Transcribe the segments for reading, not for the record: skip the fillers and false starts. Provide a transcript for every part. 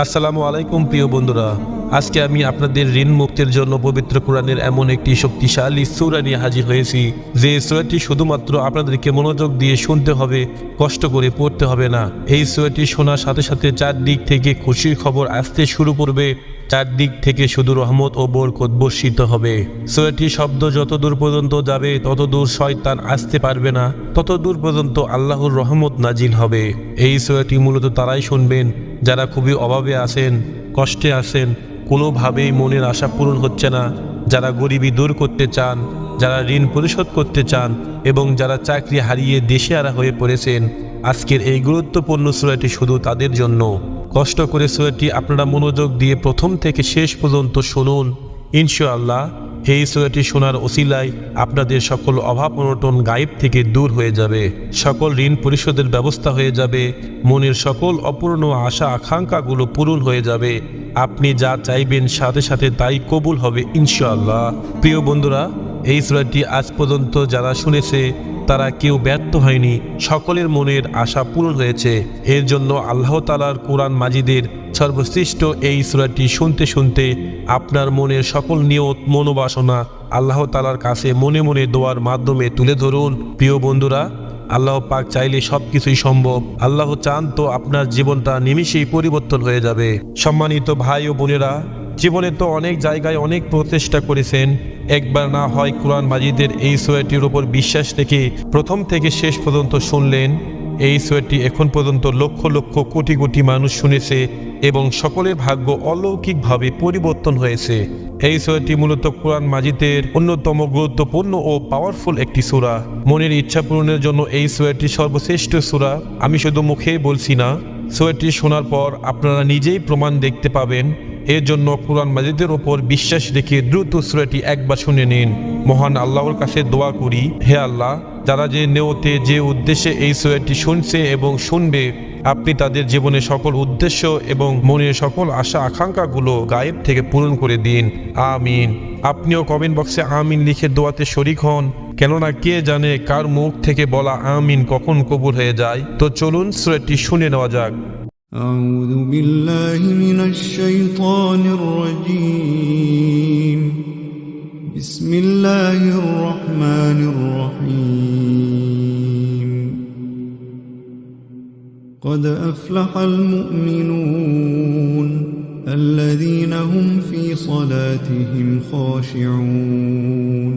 আসসালামু আলাইকুম প্রিয় বন্ধুরা, আজকে আমি আপনাদের ঋণ মুক্তির জন্য পবিত্র কোরআনের এমন একটি শক্তিশালী সূরা নিয়ে হাজির হয়েছি, যে সূরাটি শুধুমাত্র আপনাদেরকে মনোযোগ দিয়ে শুনতে হবে, কষ্ট করে পড়তে হবে না। এই সূরাটি শোনার সাথে সাথে চারদিক থেকে খুশির খবর আসতে শুরু করবে, চারদিক থেকে শুধু রহমত ও বরকত বর্ষিত হবে। সূরাটি শব্দ যত দূর পর্যন্ত যাবে তত দূর শয়তান আসতে পারবে না, তত দূর পর্যন্ত আল্লাহর রহমত নাজিল হবে। এই সূরাটি মূলত তারাই শুনবেন যারা খুবই অভাবে আছেন, কষ্টে আছেন, কোনোভাবেই মনের আশা পূরণ হচ্ছে না, যারা গরিবি দূর করতে চান, যারা ঋণ পরিশোধ করতে চান এবং যারা চাকরি হারিয়ে দেশেহারা হয়ে পড়েছেন। আজকের এই গুরুত্বপূর্ণ সূরাটি শুধু তাদের জন্য। কষ্ট করে সূরাটি আপনারা মনোযোগ দিয়ে প্রথম থেকে শেষ পর্যন্ত শুনুন। ইনশাআল্লাহ এই সূরাটি শোনার ওসিলায় আপনাদের সকল অভাব অনটন গায়েব থেকে দূর হয়ে যাবে, সকল ঋণ পরিশোধের ব্যবস্থা হয়ে যাবে, মনের সকল অপূর্ণ আশা আকাঙ্ক্ষাগুলো পূরণ হয়ে যাবে। আপনি যা চাইবেন সাথে সাথে তাই কবুল হবে ইনশাআল্লাহ। প্রিয় বন্ধুরা, এই সূরাটি আজ পর্যন্ত যারা শুনেছে তারা কেউ ব্যর্থ হয়নি, সকলের মনের আশা পূরণ হয়েছে। এর জন্য আল্লাহ তাআলার কোরআন মাজিদের সর্বশ্রেষ্ঠ এই সূরাটি শুনতে শুনতে আপনার মনের সকল নিয়ত মনোবাসনা আল্লাহ তাআলার কাছে মনে মনে দোয়ার মাধ্যমে তুলে ধরুন। প্রিয় বন্ধুরা, আল্লাহ পাক চাইলে সবকিছুই সম্ভব। আল্লাহ চান তো আপনার জীবনটা নিমিষেই পরিবর্তন হয়ে যাবে। সম্মানিত ভাই ও বোনেরা, জীবনে তো অনেক জায়গায় অনেক প্রচেষ্টা করেছেন, একবার না হয় কোরআন মাজিদের এই সূরাটির উপর বিশ্বাস রেখে প্রথম থেকে শেষ পর্যন্ত শুনলেন। এই সূরাটি এখন পর্যন্ত লক্ষ লক্ষ কোটি কোটি মানুষ শুনেছে এবং সকলের ভাগ্য অলৌকিকভাবে পরিবর্তন হয়েছে। এই সূরাটি মূলত কোরআন মাজিদের অন্যতম গুরুত্বপূর্ণ ও পাওয়ারফুল একটি সূরা। মনের ইচ্ছা পূরণের জন্য এই সূরাটি সর্বশ্রেষ্ঠ সূরা। আমি শুধু মুখে বলছি না, সূরাটি শোনার পর আপনারা নিজেই প্রমাণ দেখতে পাবেন। এর জন্য কোরআন মাজিদের ওপর বিশ্বাস রেখে দ্রুত সূরাটি একবার শুনে নিন। মহান আল্লাহর কাছে দোয়া করি, হে আল্লাহ, যারা যে নিয়তে যে উদ্দেশ্যে এই সূরাটি শুনছে এবং শুনবে, আপনি তাদের জীবনে সকল উদ্দেশ্য এবং মনের সকল আশা আকাঙ্ক্ষাগুলো গায়েব থেকে পূরণ করে দিন। আমিন। আপনিও কমেন্ট বক্সে আমিন লিখে দোয়াতে শরীক হন, কেননা কে জানে কার মুখ থেকে বলা আমিন কখন কবুল হয়ে যায়। তো চলুন সূরাটি শুনে নেওয়া যাক। أعوذ بالله من الشيطان الرجيم. بسم الله الرحمن الرحيم. قد أفلح المؤمنون الذين هم في صلاتهم خاشعون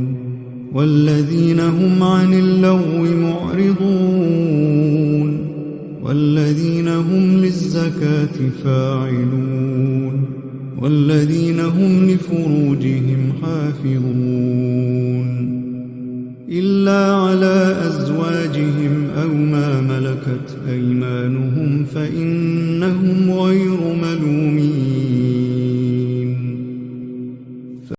والذين هم عن اللغو معرضون والذين هم للزكاة فاعلون والذين هم لفروجهم حافظون إلا على أزواجهم أو ما ملكت أيمانهم فإنهم غير